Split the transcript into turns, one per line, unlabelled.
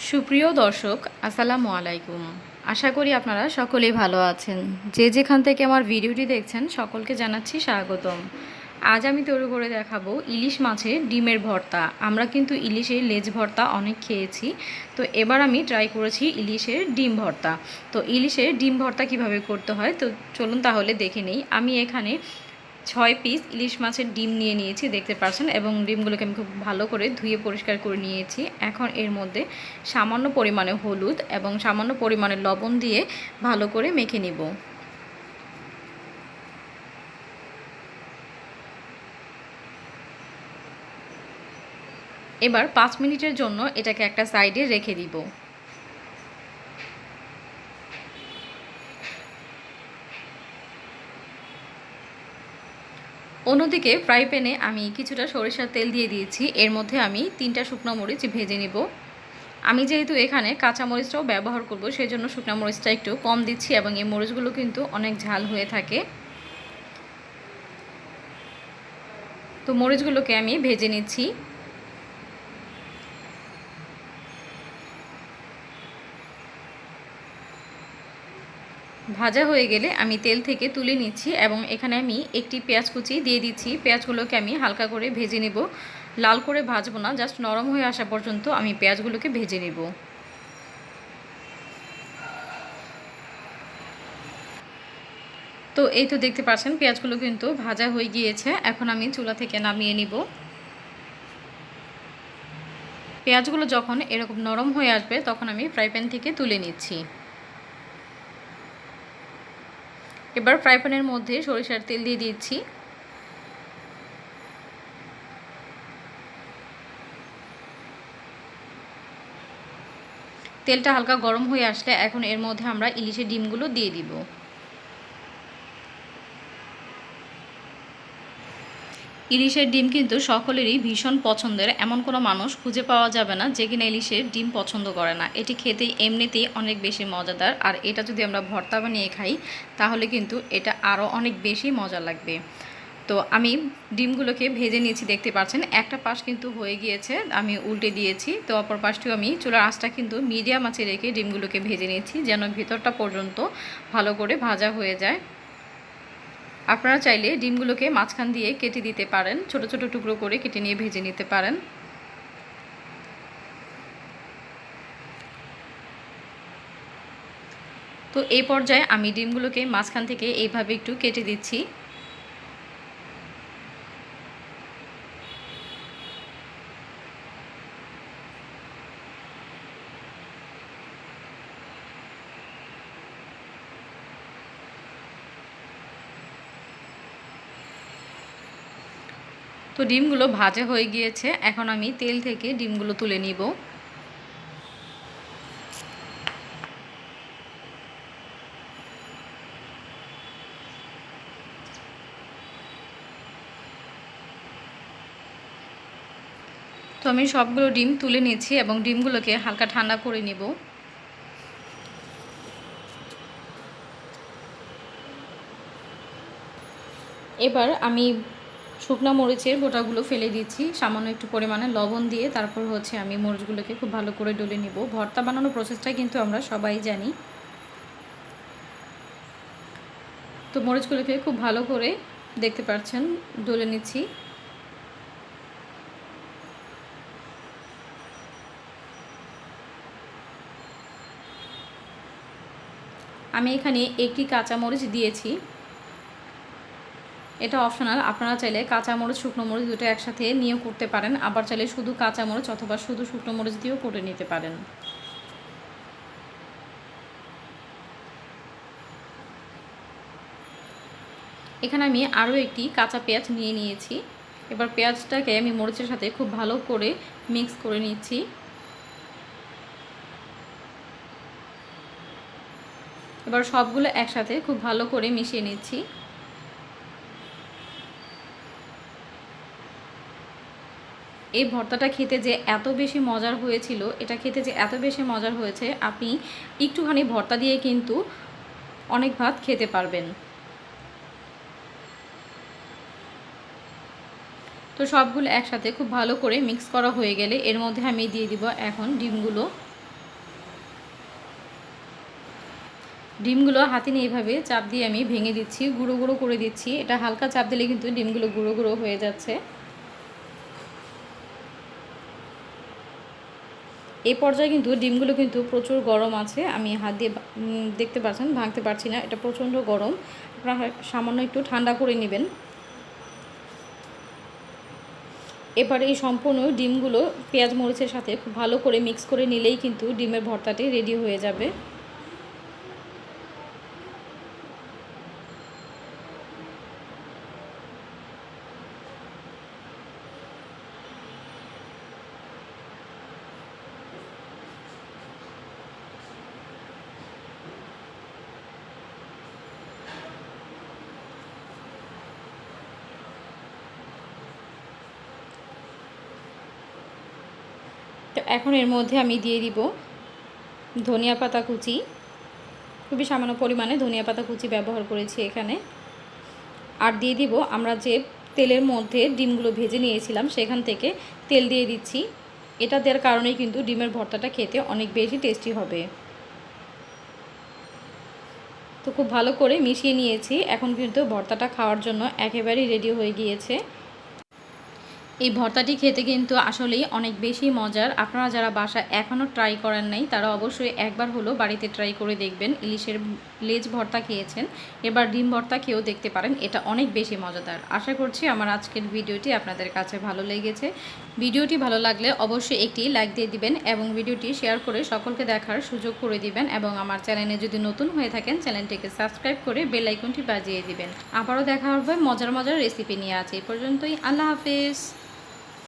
সুপ্রিয় দর্শক, আসসালামু আলাইকুম। আশা করি আপনারা সকলেই ভালো আছেন। যে যেখান থেকে আমার ভিডিওটি দেখছেন সকলকে জানাচ্ছি স্বাগতম। আজ আমি তৈরি করে দেখাবো ইলিশ মাছের ডিমের ভর্তা। আমরা কিন্তু ইলিশের লেজ ভর্তা অনেক খেয়েছি, তো এবার আমি ট্রাই করেছি ইলিশের ডিম ভর্তা। তো ইলিশের ডিম ভর্তা কিভাবে করতে হয় তো চলুন তাহলে দেখে নেই। আমি এখানে 6 পিস ইলিশ মাছের ডিম নিয়ে নিয়েছি, দেখতে পাচ্ছেন, এবং ডিমগুলোকে আমি খুব ভালো করে ধুয়ে পরিষ্কার করে নিয়েছি। এখন এর মধ্যে সামান্য পরিমাণে হলুদ এবং সামান্য পরিমাণে লবণ দিয়ে ভালো করে মেখে নিব। এবার 5 মিনিটের জন্য এটাকে একটা সাইডে রেখে দিব। অন্যদিকে ফ্রাই প্যানে আমি কিছুটা সরিষার তেল দিয়ে দিয়েছি। এর মধ্যে আমি 3টা শুকনো মরিচ ভেজে নিব। আমি যেহেতু এখানে কাঁচা মরিচটাও ব্যবহার করব, সেজন্য শুকনো মরিচটা একটু কম দিচ্ছি, এবং এই মরিচগুলো কিন্তু অনেক ঝাল হয়ে থাকে। তো মরিচগুলোকে আমি ভেজে নিচ্ছি। ভাজা হয়ে গেলে আমি তেল থেকে তুলে নিচ্ছি, এবং এখানে আমি একটি পেঁয়াজ কুচি দিয়ে দিচ্ছি। পেঁয়াজগুলোকে আমি হালকা করে ভেজে নেব, লাল করে ভাজবো না, জাস্ট নরম হয়ে আসা পর্যন্ত আমি পেঁয়াজগুলোকে ভেজে নেব। তো এই তো দেখতে পাচ্ছেন পেঁয়াজগুলো কিন্তু ভাজা হয়ে গিয়েছে। এখন আমি চুলা থেকে নামিয়ে নিব। পেঁয়াজগুলো যখন এরকম নরম হয়ে আসবে তখন আমি ফ্রাই প্যান থেকে তুলে নিচ্ছি। এবার ফ্রাই প্যানের মধ্যে সরিষার তেল দিয়ে দিচ্ছি। তেলটা হালকা গরম হয়ে আসলে এখন এর মধ্যে আমরা ইলিশের ডিমগুলো দিয়ে দিব। ইলিশের ডিম কিন্তু সকলেরই ভীষণ পছন্দের, এমন কোনো মানুষ খুঁজে পাওয়া যাবে না যে কিনা ইলিশের ডিম পছন্দ করে না। এটি খেতে এমনিতেই অনেক বেশি মজাদার, আর এটা যদি আমরা ভর্তা বানিয়ে খাই তাহলে কিন্তু এটা আরও অনেক বেশি মজা লাগবে। তো আমি ডিমগুলোকে ভেজে নিয়েছি, দেখতে পাচ্ছেন একটা পাশ কিন্তু হয়ে গিয়েছে, আমি উল্টে দিয়েছি। তো অপর পাশটিও আমি চুলার আঁচটা কিন্তু মিডিয়াম আঁচে রেখে ডিমগুলোকে ভেজে নিয়েছি, যেন ভিতরটা পর্যন্ত ভালো করে ভাজা হয়ে যায়। আপনারা চাইলে ডিমগুলোকে মাঝখান দিয়ে কেটে দিতে পারেন, ছোট ছোট টুকরো করে কেটে নিয়ে ভেজে নিতে পারেন। তো এই পর্যায়ে আমি ডিমগুলোকে মাঝখান থেকে এইভাবে একটু কেটে দিচ্ছি। তো ডিমগুলো ভাজা হয়ে গিয়েছে, এখন আমি তেল থেকে ডিমগুলো তুলে নিব। তো আমি সবগুলো ডিম তুলে নিয়েছি এবং ডিমগুলোকে হালকা ঠান্ডা করে নিব। এবার আমি শুকনো মরিচের বোটাগুলো ফেলে দিচ্ছি, সামান্য একটু পরিমাণে লবণ দিয়ে। তারপর হচ্ছে আমি মরিচগুলোকে খুব ভালো করে ডলে নিব। ভর্তা বানানোর প্রসেসটা কিন্তু আমরা সবাই জানি। তো মরিচগুলোকে খুব ভালো করে, দেখতে পাচ্ছেন, ডলে নিচ্ছি। আমি এখানে একটি কাঁচামরিচ দিয়েছি, এটা অপশনাল। আপনারা চাইলে কাঁচামরিচ শুকনো মরিচ দুটো একসাথে নিয়েও করতে পারেন, আবার চাইলে শুধু কাঁচামরিচ অথবা শুধু শুকনো মরিচ দিয়েও করে নিতে পারেন। এখানে আমি আরও একটি কাঁচা পেঁয়াজ নিয়ে নিয়েছি। এবার পেঁয়াজটাকে আমি মরিচের সাথে খুব ভালো করে মিক্স করে নিচ্ছি। এবার সবগুলো একসাথে খুব ভালো করে মিশিয়ে নিচ্ছি। এই ভর্তাটা খেতে যে এত বেশি মজার হয়েছিল, এটা খেতে যে এত বেশি মজার হয়েছে, আপনি একটুখানি ভর্তা দিয়ে কিন্তু অনেক ভাত খেতে পারবেন। তো সবগুলো একসাথে খুব ভালো করে মিক্স করা হয়ে গেলে এর মধ্যে আমি দিয়ে দিব এখন ডিমগুলো। ডিমগুলো হাতে নিয়ে এভাবে চাপ দিয়ে আমি ভেঙে দিচ্ছি, গুঁড়ো গুঁড়ো করে দিচ্ছি। এটা হালকা চাপ দিলে কিন্তু ডিমগুলো গুঁড়ো গুঁড়ো হয়ে যাচ্ছে। এই পর্যায়ে কিন্তু ডিমগুলো কিন্তু প্রচুর গরম আছে, আমি হাত দিয়ে দেখতে পাচ্ছেন ভাঙতে পারছি না, এটা প্রচণ্ড গরম। আপনারা সামান্য একটু ঠান্ডা করে নেবেন। এবারে এই সম্পূর্ণ ডিমগুলো পেঁয়াজ মরিচের সাথে খুব ভালো করে মিক্স করে নিলেই কিন্তু ডিমের ভর্তাটি রেডি হয়ে যাবে। তো এখন এর মধ্যে আমি দিয়ে দিব ধনিয়া পাতা কুচি, খুবই সামান্য পরিমাণে ধনিয়া পাতা কুচি ব্যবহার করেছি এখানে। আর দিয়ে দিব আমরা যে তেলের মধ্যে ডিমগুলো ভেজে নিয়েছিলাম সেখান থেকে তেল দিয়ে দিচ্ছি। এটা দেওয়ার কারণেই কিন্তু ডিমের ভর্তাটা খেতে অনেক বেশি টেস্টি হবে। তো খুব ভালো করে মিশিয়ে নিয়েছি, এখন কিন্তু ভর্তাটা খাওয়ার জন্য একেবারেই রেডি হয়ে গিয়েছে। এই ভর্তাটি খেতে কিন্তু আসলেই অনেক বেশি মজার। আপনারা যারা বাসায় এখনও ট্রাই করেন নাই তারা অবশ্যই একবার হলো বাড়িতে ট্রাই করে দেখবেন। ইলিশের লেজ ভর্তা খেয়েছেন, এবার ডিম ভর্তা খেয়েও দেখতে পারেন, এটা অনেক বেশি মজাদার। আশা করছি আমার আজকের ভিডিওটি আপনাদের কাছে ভালো লেগেছে। ভিডিওটি ভালো লাগলে অবশ্যই একটি লাইক দিয়ে দিবেন এবং ভিডিওটি শেয়ার করে সকলকে দেখার সুযোগ করে দিবেন। এবং আমার চ্যানেলে যদি নতুন হয়ে থাকেন চ্যানেলটিকে সাবস্ক্রাইব করে বেল আইকনটি বাজিয়ে দিবেন। আবারও দেখা হবে মজার মজার রেসিপি নিয়ে। আছে এই পর্যন্তই, আল্লাহ হাফেজ।